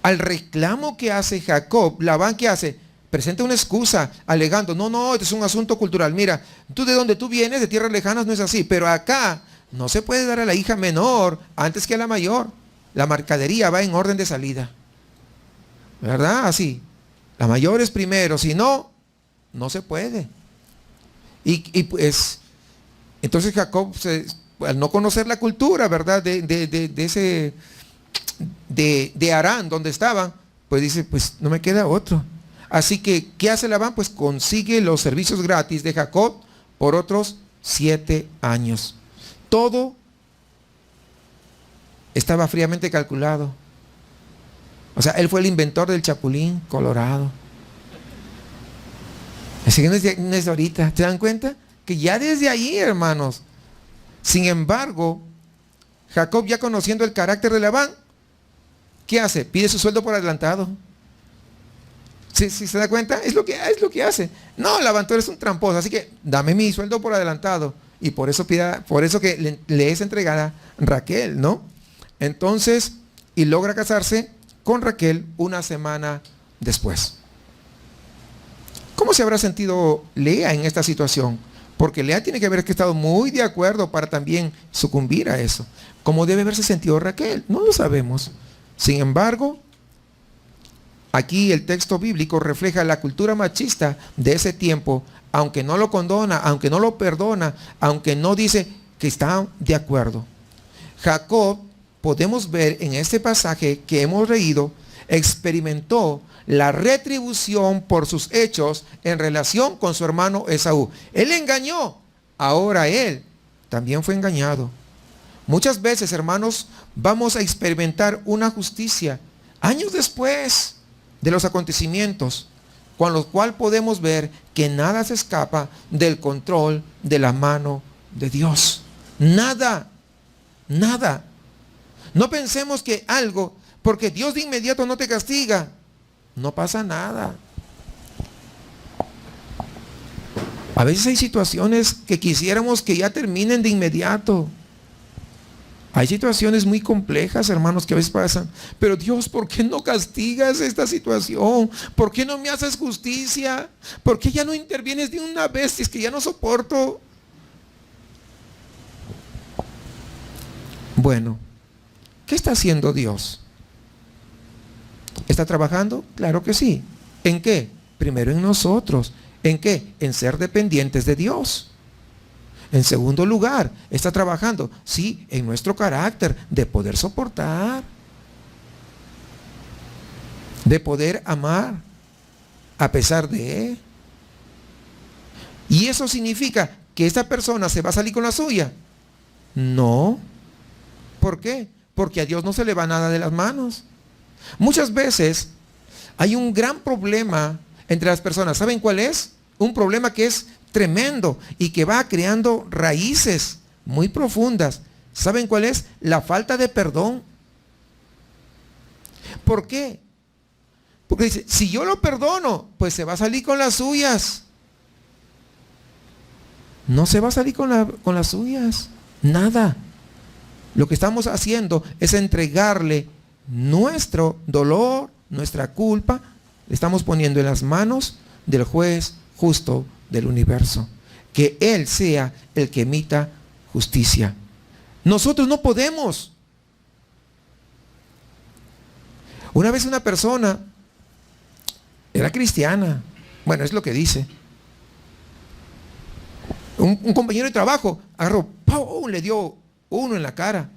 reclamo que hace Jacob, Labán, ¿qué hace? Presenta una excusa, alegando: no, este es un asunto cultural. Mira, tú de donde tú vienes, de tierras lejanas, no es así. Pero acá no se puede dar a la hija menor antes que a la mayor. La mercadería va en orden de salida. ¿Verdad? Así. La mayor es primero, si no, no se puede. Y pues, entonces Jacob, al no conocer la cultura, ¿verdad? De Harán, donde estaban, pues dice: pues no me queda otro. Así que, ¿qué hace Labán? Pues consigue los servicios gratis de Jacob por otros 7 años. Todo estaba fríamente calculado. O sea, él fue el inventor del chapulín colorado. Así que no es de ahorita. ¿Se dan cuenta? Que ya desde ahí, hermanos. Sin embargo, Jacob, ya conociendo el carácter de Labán, ¿qué hace? Pide su sueldo por adelantado. ¿Sí se da cuenta? Es lo que hace. No, Labán, tú eres un tramposo, así que dame mi sueldo por adelantado. Y por eso que le es entregada Raquel, ¿no? Entonces, y logra casarse con Raquel una semana después. ¿Cómo se habrá sentido Lea en esta situación? Porque Lea tiene que haber estado muy de acuerdo para también sucumbir a eso. ¿Cómo debe haberse sentido Raquel? No lo sabemos. Sin embargo, aquí el texto bíblico refleja la cultura machista de ese tiempo, aunque no lo condona, aunque no lo perdona, aunque no dice que está de acuerdo. Jacob, podemos ver en este pasaje que hemos leído, experimentó la retribución por sus hechos en relación con su hermano Esaú. Él engañó, ahora él también fue engañado. Muchas veces, hermanos, vamos a experimentar una justicia años después de los acontecimientos, con lo cual podemos ver que nada se escapa del control de la mano de Dios. Nada, nada. No pensemos que algo, porque Dios de inmediato no te castiga, no pasa nada. A veces hay situaciones que quisiéramos que ya terminen de inmediato. Hay situaciones muy complejas, hermanos, que a veces pasan. Pero Dios, ¿por qué no castigas esta situación? ¿Por qué no me haces justicia? ¿Por qué ya no intervienes de una vez si es que ya no soporto? Bueno, ¿qué está haciendo Dios? ¿Está trabajando? Claro que sí. ¿En qué? Primero en nosotros. ¿En qué? En ser dependientes de Dios. En segundo lugar, está trabajando, sí, en nuestro carácter de poder soportar, de poder amar a pesar de. ¿Y eso significa que esta persona se va a salir con la suya? No. ¿Por qué? Porque a Dios no se le va nada de las manos. Muchas veces hay un gran problema entre las personas. ¿Saben cuál es? Un problema que es tremendo y que va creando raíces muy profundas. ¿Saben cuál es? La falta de perdón. ¿Por qué? Porque dice, si yo lo perdono, pues se va a salir con las suyas. No se va a salir con las suyas. Nada. Lo que estamos haciendo es entregarle nuestro dolor, nuestra culpa. Le estamos poniendo en las manos del juez justo del universo. Que Él sea el que emita justicia. Nosotros no podemos. Una vez una persona era cristiana. Bueno, es lo que dice. Un compañero de trabajo agarró, ¡pum!, le dio uno en la cara.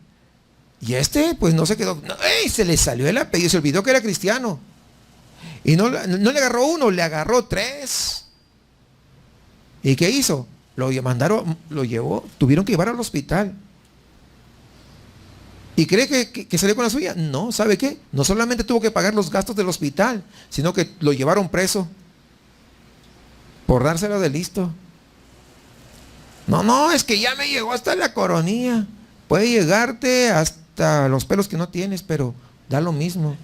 Y pues no se quedó. No, se le salió el apellido, se olvidó que era cristiano. Y no le agarró uno, le agarró 3. ¿Y qué hizo? Lo llevó, tuvieron que llevar al hospital. ¿Y cree que salió con la suya? No, ¿sabe qué? No solamente tuvo que pagar los gastos del hospital, sino que lo llevaron preso por dárselo de listo. No, es que ya me llegó hasta la coronilla. Puede llegarte hasta los pelos que no tienes, pero da lo mismo.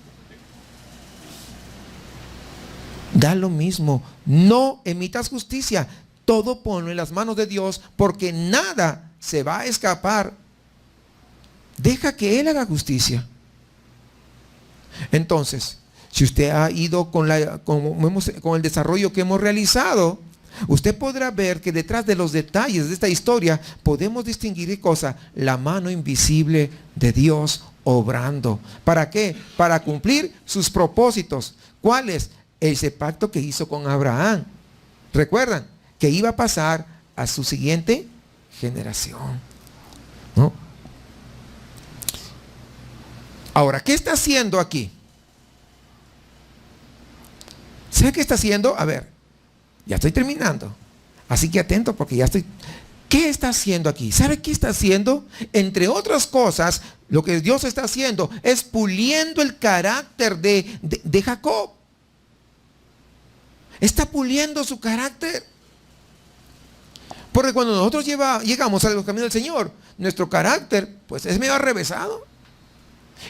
Da lo mismo. No emitas justicia. Todo ponlo en las manos de Dios, porque nada se va a escapar. Deja que Él haga justicia. Entonces, si usted ha ido con el desarrollo que hemos realizado, usted podrá ver que detrás de los detalles de esta historia podemos distinguir qué cosa: la mano invisible de Dios obrando. ¿Para qué? Para cumplir sus propósitos. ¿Cuál es? Ese pacto que hizo con Abraham. ¿Recuerdan? Que iba a pasar a su siguiente generación. ¿No? Ahora, ¿qué está haciendo aquí? ¿Sabe qué está haciendo? A ver, ya estoy terminando. Así que atento porque ya estoy... ¿Qué está haciendo aquí? ¿Sabe qué está haciendo? Entre otras cosas, lo que Dios está haciendo es puliendo el carácter de Jacob. Está puliendo su carácter. Porque cuando nosotros llegamos a los caminos del Señor, nuestro carácter pues es medio arrevesado.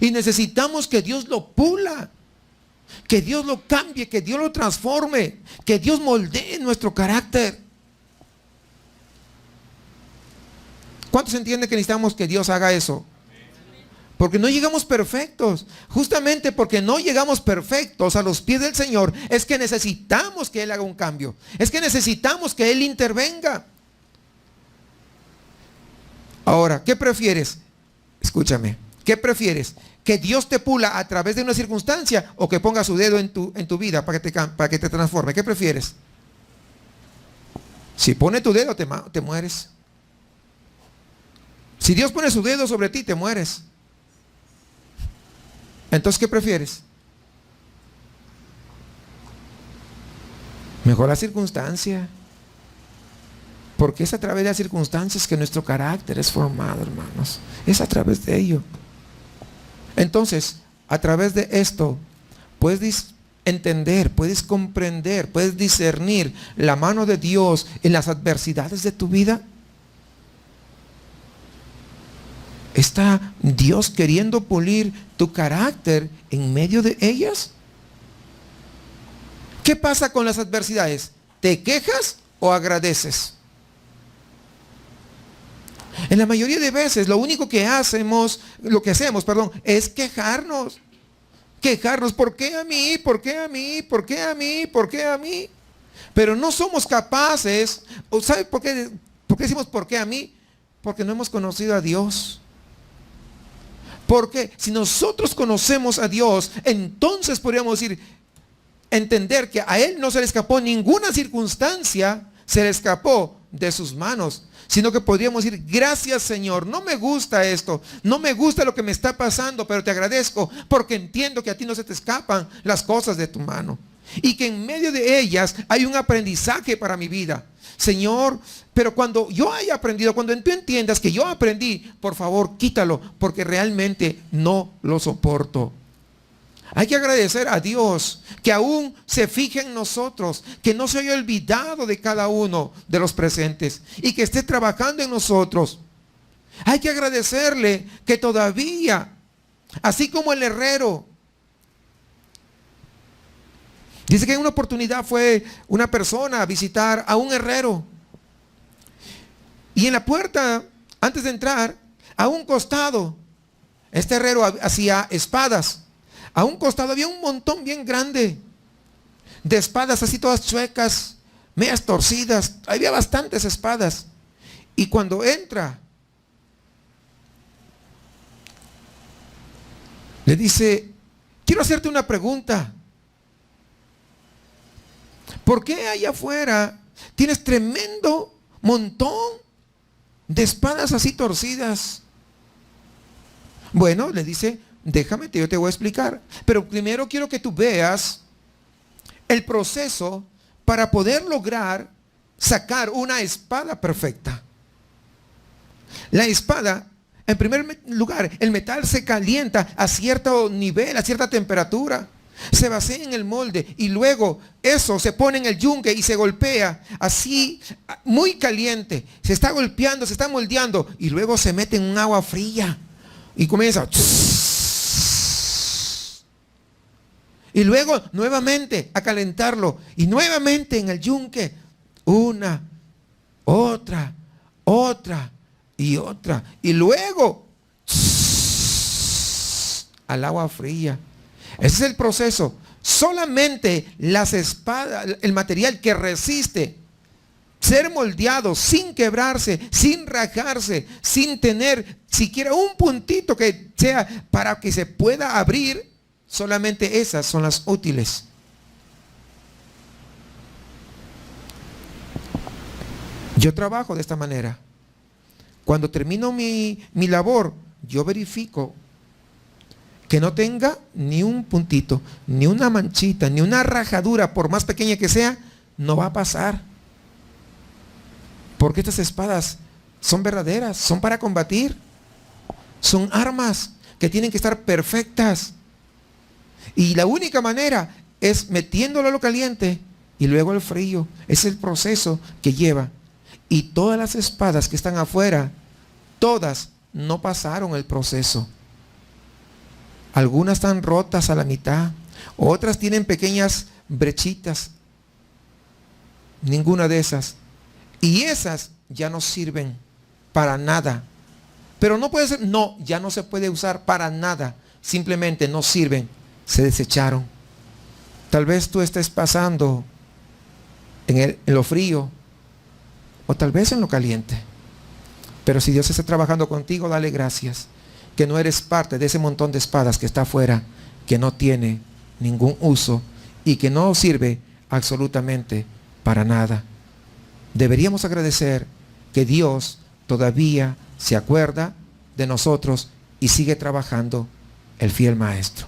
Y necesitamos que Dios lo pula, que Dios lo cambie, que Dios lo transforme, que Dios moldee nuestro carácter. ¿Cuántos entienden que necesitamos que Dios haga eso? Porque no llegamos perfectos. Justamente porque no llegamos perfectos a los pies del Señor, es que necesitamos que Él haga un cambio. Es que necesitamos que Él intervenga. Ahora, ¿qué prefieres? Escúchame. ¿Qué prefieres? ¿Que Dios te pula a través de una circunstancia o que ponga su dedo en tu vida para que te transforme? ¿Qué prefieres? Si pone tu dedo, te mueres. Si Dios pone su dedo sobre ti, te mueres. Entonces, ¿qué prefieres? Mejor la circunstancia. Porque es a través de las circunstancias que nuestro carácter es formado, hermanos. Es a través de ello. Entonces, a través de esto, puedes entender, puedes comprender, puedes discernir la mano de Dios en las adversidades de tu vida. ¿Está Dios queriendo pulir tu carácter en medio de ellas? ¿Qué pasa con las adversidades? ¿Te quejas o agradeces? En la mayoría de veces lo único que hacemos, es quejarnos. Quejarnos, ¿por qué a mí? ¿Por qué a mí? ¿Por qué a mí? ¿Por qué a mí? Pero no somos capaces. ¿Sabe por qué decimos por qué a mí? Porque no hemos conocido a Dios. Porque si nosotros conocemos a Dios, entonces podríamos entender que a Él no se le escapó ninguna circunstancia, se le escapó de sus manos. Sino que podríamos decir: gracias, Señor, no me gusta esto, no me gusta lo que me está pasando, pero te agradezco porque entiendo que a ti no se te escapan las cosas de tu mano. Y que en medio de ellas hay un aprendizaje para mi vida. Señor, pero cuando yo haya aprendido, cuando tú entiendas que yo aprendí, por favor, quítalo, porque realmente no lo soporto. Hay que agradecer a Dios que aún se fije en nosotros, que no se haya olvidado de cada uno de los presentes y que esté trabajando en nosotros. Hay que agradecerle que todavía, así como el herrero, dice que en una oportunidad fue una persona a visitar a un herrero. Y en la puerta, antes de entrar, a un costado, este herrero hacía espadas. A un costado había un montón bien grande de espadas, así todas chuecas, medias torcidas. Había bastantes espadas. Y cuando entra, le dice, quiero hacerte una pregunta. ¿Por qué allá afuera tienes tremendo montón de espadas así torcidas? Bueno, le dice, déjame, yo te voy a explicar. Pero primero quiero que tú veas el proceso para poder lograr sacar una espada perfecta. La espada, en primer lugar, el metal se calienta a cierto nivel, a cierta temperatura. Se vacía en el molde y luego eso se pone en el yunque y se golpea así, muy caliente. Se está golpeando, se está moldeando y luego se mete en un agua fría y comienza. Y luego nuevamente a calentarlo y nuevamente en el yunque. Una, otra y otra. Y luego al agua fría. Ese es el proceso. Solamente las espadas, el material que resiste ser moldeado sin quebrarse, sin rajarse, sin tener siquiera un puntito que sea para que se pueda abrir, solamente esas son las útiles. Yo trabajo de esta manera. Cuando termino mi labor, yo verifico que no tenga ni un puntito, ni una manchita, ni una rajadura, por más pequeña que sea, no va a pasar. Porque estas espadas son verdaderas, son para combatir. Son armas que tienen que estar perfectas. Y la única manera es metiéndolo a lo caliente y luego al frío. Es el proceso que lleva. Y todas las espadas que están afuera, todas no pasaron el proceso. Algunas están rotas a la mitad, otras tienen pequeñas brechitas. Ninguna de esas. Y esas ya no sirven para nada. Pero no puede ser, no, ya no se puede usar para nada. Simplemente no sirven, se desecharon. Tal vez tú estés pasando en lo frío o tal vez en lo caliente. Pero si Dios está trabajando contigo, dale gracias. Que no eres parte de ese montón de espadas que está afuera, que no tiene ningún uso y que no sirve absolutamente para nada. Deberíamos agradecer que Dios todavía se acuerda de nosotros y sigue trabajando, el fiel maestro.